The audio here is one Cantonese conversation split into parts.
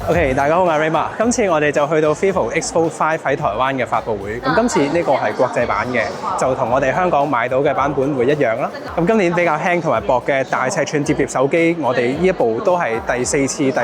OK， 大家好，我係 Raymond。今次我哋就去到 Vivo X Fold 5喺台灣嘅發布會。咁今次呢個係國際版嘅，就同我哋香港買到嘅版本會一樣啦。咁今年比較輕同埋薄嘅大尺寸摺疊手機，我哋呢一部都係第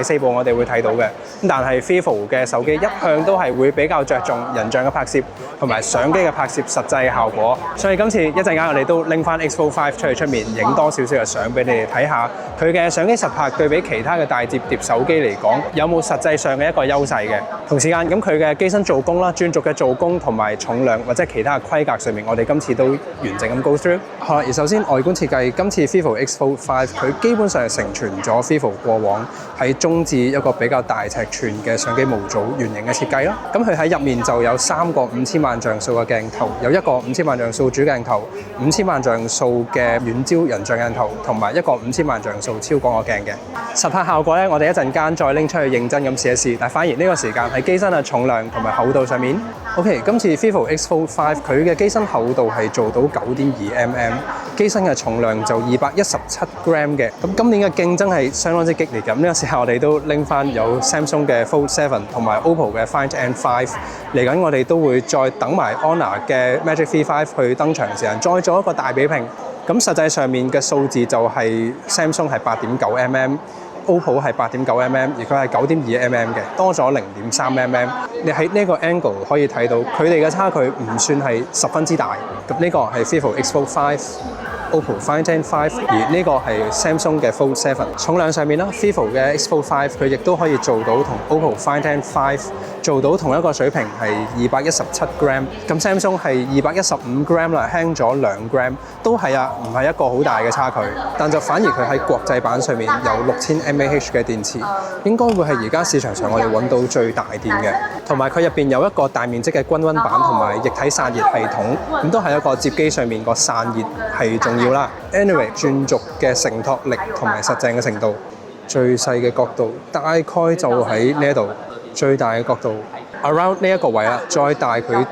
四部我哋會睇到嘅。咁但係 Vivo 嘅手機一向都係會比較着重人像嘅拍攝同埋相機嘅拍攝實際效果。所以今次一陣間我哋都拎翻 X Fold 5出面影多少少嘅相俾你哋睇下，佢嘅相機實拍對比其他嘅大摺疊手機嚟講，有冇實際上嘅一個優勢嘅。同時間咁佢嘅機身做工啦、專屬嘅做工同埋重量或者其他嘅規格上面，我哋今次都完整咁 go through。好啦，而首先外觀設計，今次 Vivo X Fold 5佢基本上係承傳咗 Vivo 過往喺中至一個比較大尺寸嘅相機模組圓形嘅設計啦。咁佢喺入面就有3個5000萬像素嘅鏡頭，有一個5000萬像素主鏡頭、5000萬像素嘅遠焦人像鏡頭，同埋一個5000萬像素超廣角鏡嘅。實拍效果咧，我哋一陣間再拎出去認真咁試一試。但反而呢個時間喺機身嘅重量同埋厚度上面 ，OK， 今次 Vivo X Fold 5佢嘅機身厚度係做到9.2mm， 機身嘅重量就217 gram 嘅。咁今年嘅競爭係相當之激烈嘅。咁呢個時候我哋都拎翻有 Samsung 嘅 Fold 7同埋 OPPO 嘅 Find N5。嚟緊我哋都會再等埋 Honor 嘅 Magic V5 去登場時間，再做一個大比拼。咁實際上面嘅數字就係 Samsung 係 8.9mm。OPPO 係 8.9mm， 而佢係 9.2mm 嘅，多咗 0.3mm。你喺呢個 angle 可以睇到佢哋嘅差距唔算係十分之大。咁呢個係 Vivo X Fold 5、OPPO Find N5， 而呢個係 Samsung 嘅 Fold 7。重量上面啦 ，Vivo 嘅 X Fold 5佢亦都可以做到同 OPPO Find N5做到同一個水平係217 gram。咁 Samsung 係215 gram 啦，輕咗2 gram， 都係唔係一個好大嘅差距。但就反而佢喺國際版上面有6000mAh 嘅電池，應該會係而家市場上我哋揾到最大電嘅。同埋佢入邊有一個大面積嘅均溫板同埋液體散熱系統，咁都係一個摺機上面個散熱係重要啦。Anyway， 轉軸嘅承托力同埋實淨嘅程度，最細嘅角度大概就喺呢一度，最大嘅角度 around 呢一個位啦，再大佢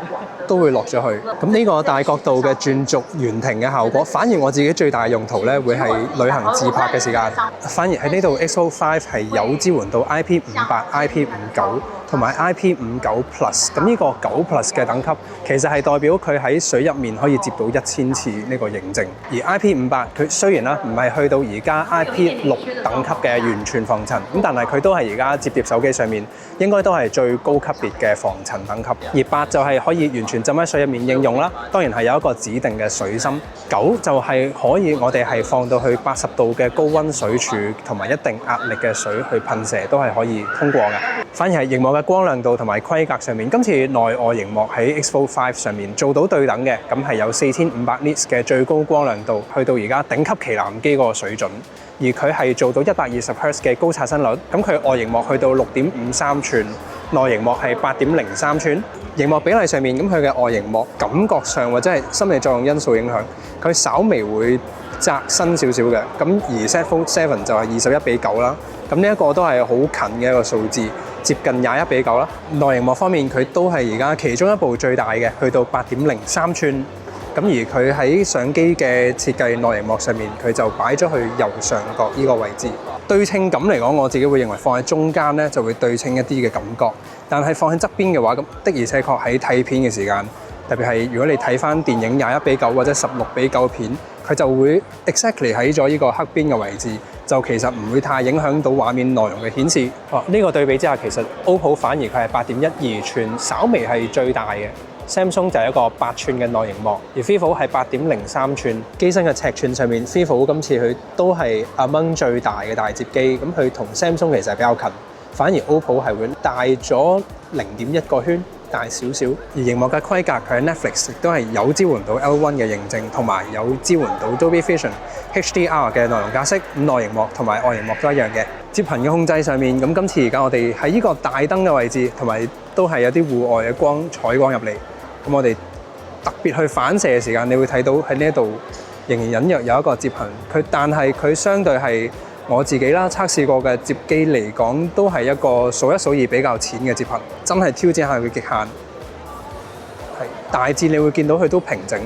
都會落咗去。咁呢個大角度嘅轉軸圓庭嘅效果，反而我自己最大嘅用途咧，會係旅行自拍嘅時間。反而喺呢度 X Fold 5係有支援到 IP58、IP59 同埋 IP59 Plus。咁呢個9 Plus 嘅等級，其實係代表佢喺水入面可以接到1000次呢個認證。而 IP58佢雖然啦唔係去到而家 IP6等級嘅完全防塵，咁但係佢都係而家摺疊手機上面應該都係最高級別嘅防塵等級。而8就係可以完全浸喺水入面應用啦，當然係有一個指定嘅水深。9就係可以我哋係放到去80度嘅高溫水柱同埋一定壓力嘅水去噴射都係可以通過嘅。反而係熒幕嘅光亮度同埋規格上面，今次內外熒幕喺 X Fold 5上面做到對等嘅，咁係有4500 nits 嘅最高光亮度，去到而家頂級旗艦機嗰個水準。而佢係做到120Hz嘅高刷新率，咁佢外熒幕去到6.53吋，內熒幕係8.03吋。熒幕比例上面，咁佢嘅外熒幕感覺上或者係心理作用因素影響，佢稍微會窄身少少嘅。咁而 Z Fold 7就係21:9啦。咁呢一個都係好近嘅一個數字，接近21:9啦。內熒幕方面，佢都係而家其中一部最大嘅，去到8.03吋。咁而佢喺相機嘅設計內熒幕上面，佢就擺咗去右上角呢個位置。對稱感嚟講，我自己會認為放喺中間咧就會對稱一啲嘅感覺。但係放喺側邊嘅話，咁的而且確喺睇片嘅時間，特別係如果你睇翻電影21:9或者16:9片，佢就會 exactly 喺咗呢個黑邊嘅位置，就其實唔會太影響到畫面內容嘅顯示。呢個對比之下，其實 OPPO 反而佢係8.12吋，稍微係最大嘅。Samsung 就係一個8吋嘅內熒幕，而 Vivo 係8.03吋。機身嘅尺寸上面 Vivo 今次佢都係 among 最大嘅大摺機，咁佢同 Samsung 其實係比較近，反而 OPPO 係會大咗0.1個圈，大少少。而熒幕嘅規格，佢喺 Netflix 亦都係有支援到 L1 嘅認證，同埋有支援到 Dolby Vision HDR 嘅內容格式。咁內熒幕同埋外熒幕都一樣嘅。摺頻嘅控制上面，咁今次而家我哋喺呢個大燈嘅位置，同埋都係有啲戶外嘅光採光入嚟。咁我哋特別去反射嘅時間，你會睇到喺呢一度仍然隱約有一個摺頻。但係佢相對係我自己啦測試過嘅摺機嚟講，都係一個數一數二比較淺嘅摺頻，真係挑戰下佢極限。大致你會見到佢都平整，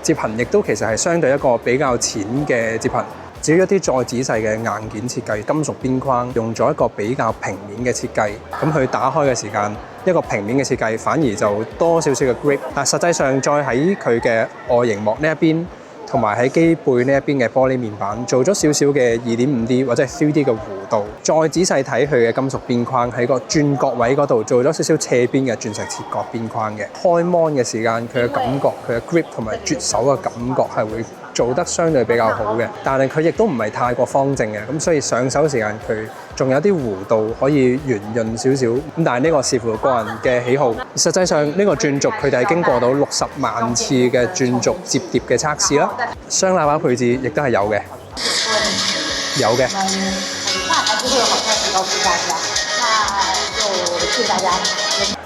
摺頻亦都其實係相對一個比較淺嘅摺頻。至於一啲再仔細嘅硬件設計，金屬邊框用咗一個比較平面嘅設計，咁佢打開嘅時間，一個平面嘅設計反而就多少少嘅 grip， 但實際上再喺佢嘅外熒幕呢一邊，同埋喺機背呢一邊嘅玻璃面板做咗少少嘅 2.5D 或者係 3D 嘅弧度，再仔細睇佢嘅金屬邊框喺個轉角位嗰度做咗少少斜邊嘅鑽石切割邊框嘅。開 mon 嘅時間，佢嘅感覺、佢嘅 grip 同埋啜手嘅感覺係會做得相對比較好嘅，但係佢亦都唔係太過方正嘅，咁所以上手時間佢仲有啲弧度可以圓潤少少，咁但係呢個視乎個人嘅喜好。實際上呢個轉軸佢哋係經過到60萬次嘅轉軸摺疊嘅測試啦。雙喇叭配置亦都係有嘅，有嘅。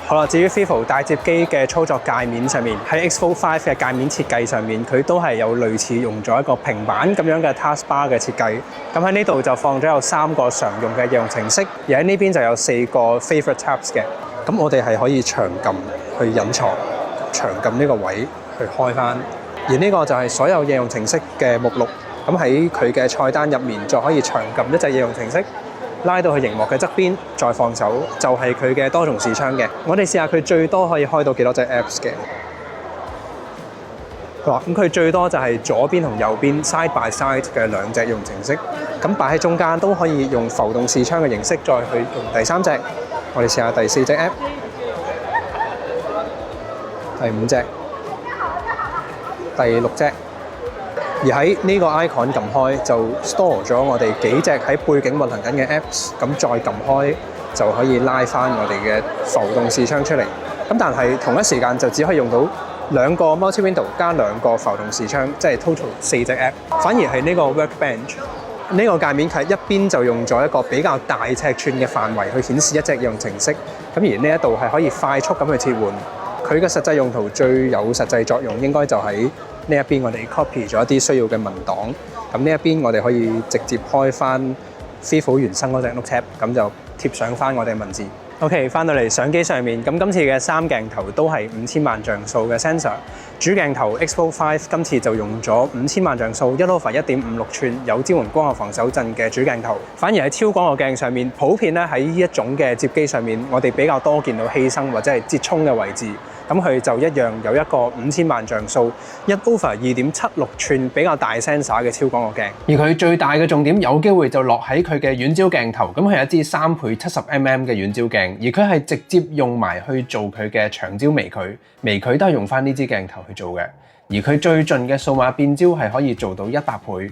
好啦，至於 Vivo 大摺機嘅操作界面上面，喺 X Fold 5嘅界面設計上面，佢都係有類似用咗一個平板咁樣嘅 taskbar 嘅設計。咁喺呢度就放咗有3個常用嘅應用程式，而喺呢邊就有4個 favorite tabs 嘅。咁我哋係可以長撳去隱藏，長撳呢個位去開返。而呢個就係所有應用程式嘅目錄。咁喺佢嘅菜單入面，就可以長撳一隻應用程式，拉到去熒幕嘅側邊，再放手，就係佢嘅多重視窗嘅。我哋試下佢最多可以開到幾多隻 Apps 嘅。好啦，咁佢最多就係左邊同右邊 side by side 嘅2隻應用程式。咁擺喺中間都可以用浮動視窗嘅形式再去用第3隻。我哋試下第4隻 App， 第5隻，第6隻。而喺呢個 icon 撳開就 store 咗我哋幾隻喺背景運行緊嘅 apps， 咁再撳開就可以拉翻我哋嘅浮動視窗出嚟。咁但係同一時間就只可以用到2個 multi window 加2個浮動視窗，即係 total 4隻 app。反而係呢個 workbench 呢個界面係一邊就用咗一個比較大尺寸嘅範圍去顯示一隻應用程式，咁而呢一度係可以快速咁去切換。佢嘅實際用途最有實際作用應該就喺呢一邊，我哋 copy 咗一啲需要嘅文檔。咁呢一邊我哋可以直接開翻 Vivo 原生嗰隻 Note Tab， 咁就貼上翻我哋文字。OK， 翻到嚟相機上面，咁今次嘅3鏡頭都係5000萬像素嘅 sensor。主鏡頭 X Fold 5今次就用咗5000萬像素 1over 1.56寸有支援光學防手震嘅主鏡頭。反而喺超廣角鏡上面，普遍咧喺呢一種嘅摺機上面，我哋比較多見到犧牲或者係折衷嘅位置。咁佢就一樣有一個5000萬像素1over 2.76寸比較大 sensor 嘅超廣角鏡，而佢最大嘅重點有機會就落喺佢嘅遠焦鏡頭。咁佢係一支3倍 70mm 嘅遠焦鏡，而佢係直接用埋去做佢嘅長焦微距，微距都係用翻呢支鏡頭去做嘅。而佢最盡嘅數碼變焦係可以做到100倍，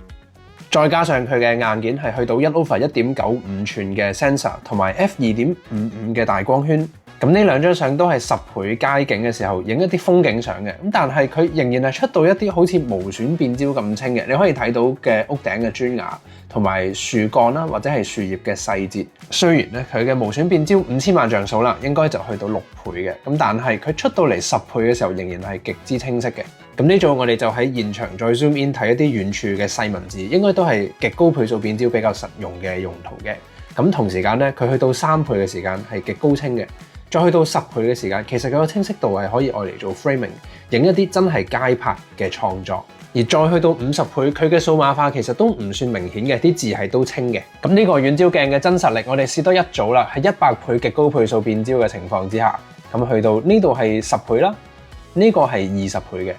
再加上佢嘅硬件係去到1over 1.95寸嘅 sensor 同埋 f2.55 嘅大光圈。咁呢2張相都係10倍街景嘅時候影一啲風景相嘅，咁但係佢仍然係出到一啲好似無損變焦咁清嘅，你可以睇到嘅屋頂嘅磚牙同埋樹幹啦，或者係樹葉嘅細節。雖然咧佢嘅無損變焦5000萬像素啦，應該就去到6倍嘅，咁但係佢出到嚟10倍嘅時候仍然係極之清晰嘅。咁呢組我哋就喺現場再 zoom in 睇一啲遠處嘅細文字，應該都係極高倍數變焦比較實用嘅用途嘅。咁同時間咧，佢去到3倍嘅時間係極高清嘅。再去到10倍嘅時間，其實佢個清晰度係可以愛嚟做 framing， 影一啲真係街拍嘅創作。而再去到50倍，佢嘅數碼化其實都唔算明顯嘅，啲字係都清嘅。咁呢個遠焦鏡嘅真實力，我哋試多一組啦，喺100倍極高倍數變焦嘅情況之下，咁去到呢度係10倍啦，呢個係20倍嘅。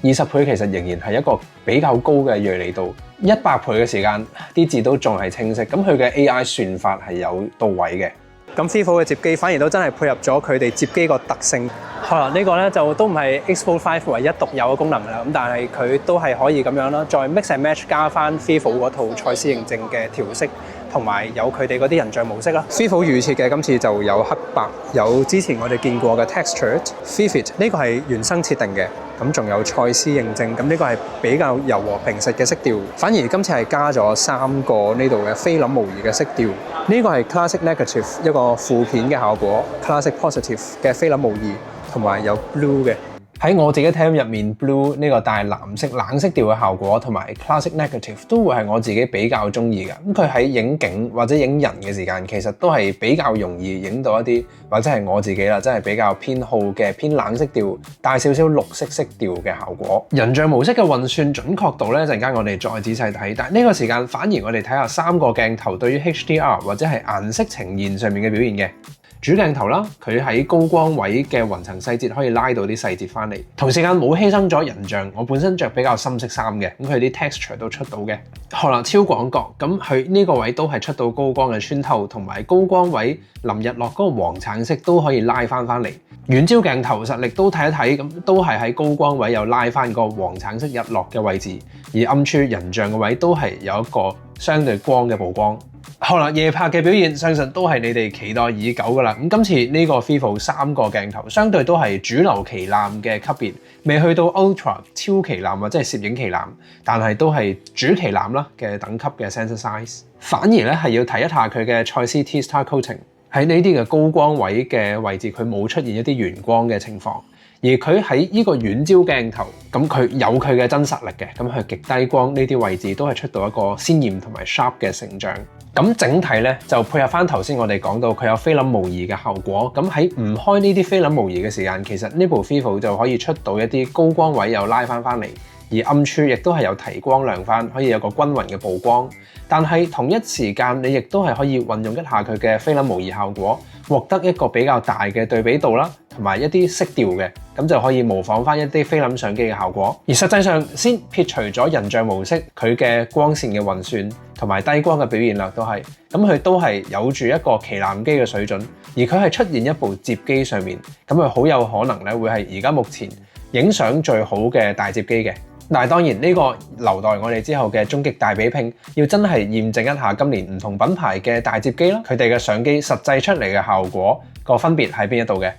20倍其實仍然係一個比較高嘅銳利度，100倍嘅時間啲字都仲係清晰。咁佢嘅 AI 算法係有到位嘅。咁 Vivo 嘅摺機反而都真係配合咗佢哋摺機個特性。好啦，呢個咧就都唔係 X Fold 5唯一獨有嘅功能啦。咁但係佢都係可以咁樣啦，再 mix and match 加翻 Vivo 嗰套蔡司認證嘅調色，同埋有佢哋嗰啲人像模式啦。Vivo 預設嘅今次就有黑白，有之前我哋見過嘅 Textured、Vivid， 呢個係原生設定嘅。咁仲有蔡司認證，咁呢個係比較柔和平實嘅色調。反而今次係加咗3個呢度嘅菲林模擬嘅色調。呢個係 Classic Negative 一個負片嘅效果，Classic Positive 嘅菲林模擬，同埋有 Blue 嘅。喺我自己睇入面 Blue 呢個帶藍色冷色調嘅效果同埋 Classic Negative 都會係我自己比較中意嘅。咁佢喺影景或者影人嘅時間，其實都係比較容易影到一啲，或者係我自己啦，真係比較偏好嘅偏冷色調帶少少綠色色調嘅效果。人像模式嘅運算準確度咧，陣間我哋再仔細睇。但係呢個時間反而我哋睇下3個鏡頭對於 HDR 或者係顏色呈現上面嘅表現嘅。主鏡頭啦，佢喺高光位嘅雲層細節可以拉到啲細節翻嚟，同時間冇犧牲咗人像。我本身着比較深色衫嘅，咁佢啲 texture 都出到嘅。好啦，超廣角，咁佢呢個位都係出到高光嘅穿透，同埋高光位臨日落嗰個黃橙色都可以拉翻嚟。遠焦鏡頭實力都睇一睇，咁都係喺高光位又拉翻個黃橙色日落嘅位置，而暗處人像嘅位都係有一個相對光嘅曝光。好啦，夜拍嘅表現相信都係你哋期待已久噶啦。咁今次呢個 Vivo 3個鏡頭相對都係主流旗艦嘅級別，未去到 Ultra 超旗艦或者係攝影旗艦，但係都係主旗艦啦嘅等級嘅 sensor size。反而咧係要睇一下佢嘅蔡司 T-Star Coating， 喺呢啲嘅高光位嘅位置，佢冇出現一啲圓光嘅情況。而佢喺呢個遠焦鏡頭，咁佢有佢嘅真實力嘅，咁佢極低光呢啲位置都係出到一個鮮豔同埋 sharp 嘅成像。咁整體咧就配合翻頭先我哋講到佢有菲林模擬嘅效果，咁喺唔開呢啲菲林模擬嘅時間，其實呢部 Vivo 就可以出到一啲高光位又拉翻嚟，而暗處亦都係有提光亮翻，可以有個均勻嘅曝光。但係同一時間你亦都係可以運用一下佢嘅菲林模擬效果，獲得一個比較大嘅對比度啦，同埋一啲色調嘅，咁就可以模仿翻一啲菲林相機嘅效果。而實際上先撇除咗人像模式，佢嘅光線嘅運算同埋低光嘅表現啦，咁佢都係有住一個旗艦機嘅水準，而佢係出現一部摺機上面，咁佢好有可能咧會係而家目前影相最好嘅大摺機嘅。但係當然呢個留待我哋之後嘅終極大比拼，要真係驗證一下今年唔同品牌嘅大摺機啦，佢哋嘅相機實際出嚟嘅效果個分別喺邊一度嘅。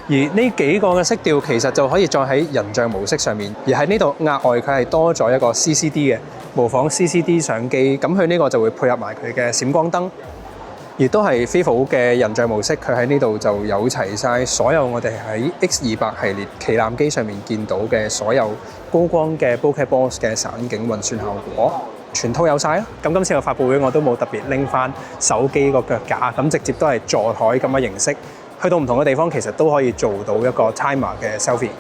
而呢幾個嘅色調其實就可以再喺人像模式上面，而喺呢度額外佢係多咗一個 CCD 嘅模仿 CCD 相機，咁佢呢個就會配合埋佢嘅閃光燈，亦都係 Vivo 嘅人像模式，佢喺呢度就有齊晒所有我哋喺 X200系列旗艦機上面見到嘅所有高光嘅 bokeh boss 嘅散景運算效果，全套有晒啦。咁今次個發佈會我都冇特別拎翻手機個腳架，咁直接都係座台咁嘅形式，去到唔同嘅地方其實都可以做到一個 timer 嘅 selfie。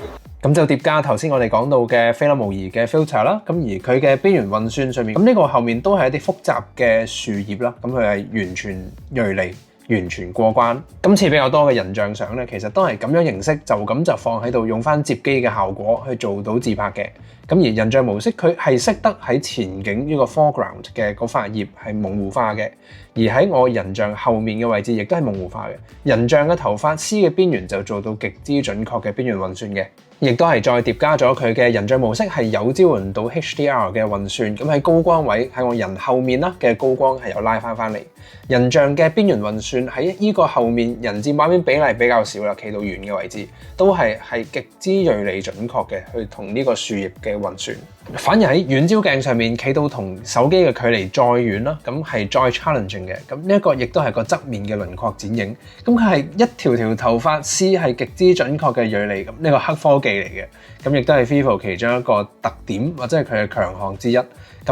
咁就疊加頭先我哋講到嘅菲林模擬嘅 filter 啦，咁而佢嘅邊緣運算上面，咁呢個後面都係一啲複雜嘅樹葉啦，咁佢係完全銳利，完全過關。今次比較多嘅人像相咧，其實都係咁樣形式，就咁就放喺度，用翻摺機嘅效果去做到自拍嘅。咁而人像模式佢係識得喺前景呢個 foreground 嘅嗰塊葉係模糊化嘅，而喺我人像後面嘅位置亦都係模糊化嘅。人像嘅頭髮絲嘅邊緣就做到極之準確嘅邊緣運算嘅。亦都係再疊加咗佢嘅人像模式係有支援到 HDR 嘅運算，咁喺高光位喺我人後面啦嘅高光係有拉翻嚟。人像嘅邊緣運算喺呢個後面人佔畫面比例比較少啦，企到遠嘅位置都係極之銳利準確嘅去同呢個樹葉嘅運算。反而喺遠焦鏡上面企到同手機嘅距離再遠啦，咁係再 challenging 嘅。咁呢一個亦都係個側面嘅輪廓剪影，咁佢係一條條頭髮絲係極之準確嘅銳利，咁呢個黑科技嚟嘅，咁亦都係 Vivo 其中一個特點或者係佢嘅強項之一。咁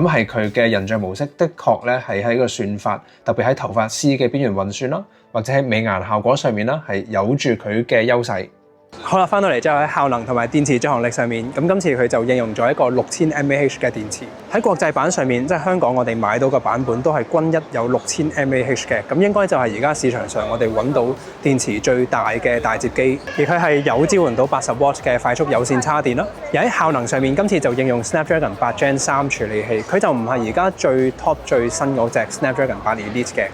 係佢嘅人像模式的確咧係喺個算法，特別喺頭髮絲嘅邊緣運算啦，或者喺美顏效果上面啦，係有住佢嘅優勢。好啦，翻到嚟之後喺效能同埋電池續航力上面，咁今次佢就應用咗一個6000 mAh 嘅電池。喺國際版上面，即係香港我哋買到嘅版本都係均一有6000 mAh 嘅，咁應該就係而家市場上我哋揾到電池最大嘅大摺機，而佢係有支援到80W 嘅快速有線叉電啦。而喺效能上面，今次就應用 Snapdragon 8 Gen 3處理器，佢就唔係而家最 top 最新嗰隻 Snapdragon 8 Elite 嘅，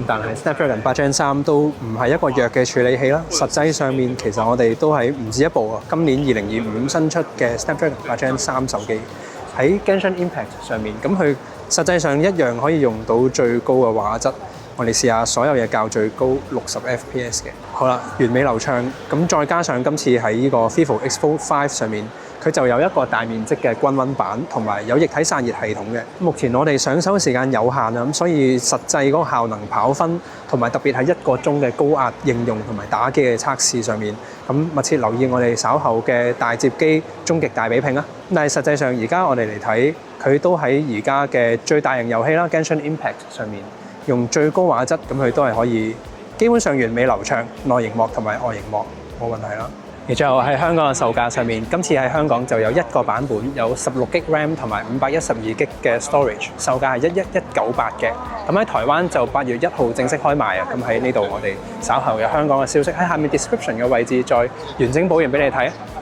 但係 Snapdragon 8 Gen 3都唔係一個弱嘅處理器啦。實際上面其實我哋都係唔止一部啊！今年2025新出嘅 Snapdragon 8 Gen 3手機喺 Genshin Impact 上面，咁佢實際上一樣可以用到最高嘅畫質，我哋試下所有嘢校最高60 FPS 嘅。好啦，完美流暢。咁再加上今次喺呢個 Vivo X Fold 5上面，佢就有一個大面積嘅均溫板，同埋有液體散熱系統嘅。目前我哋上手時間有限啊，咁所以實際嗰個效能跑分，同埋特別係1個鐘嘅高壓應用同埋打機嘅測試上面，咁密切留意我哋稍後嘅大接機終極大比拼啊！但係實際上而家我哋嚟睇，佢都喺而家嘅最大型遊戲啦 Genshin Impact 上面用最高畫質，咁佢都係可以基本上完美流暢，內螢幕同埋外螢幕冇問題啦。而最後喺香港嘅售價上面，今次喺香港就有1個版本，有16GB RAM 同埋512GB嘅 storage， 售價係11198嘅。咁喺台灣就8月1號正式開賣啊！咁喺呢度我哋稍後有香港嘅消息喺下面 description 嘅位置再完整補完俾你睇。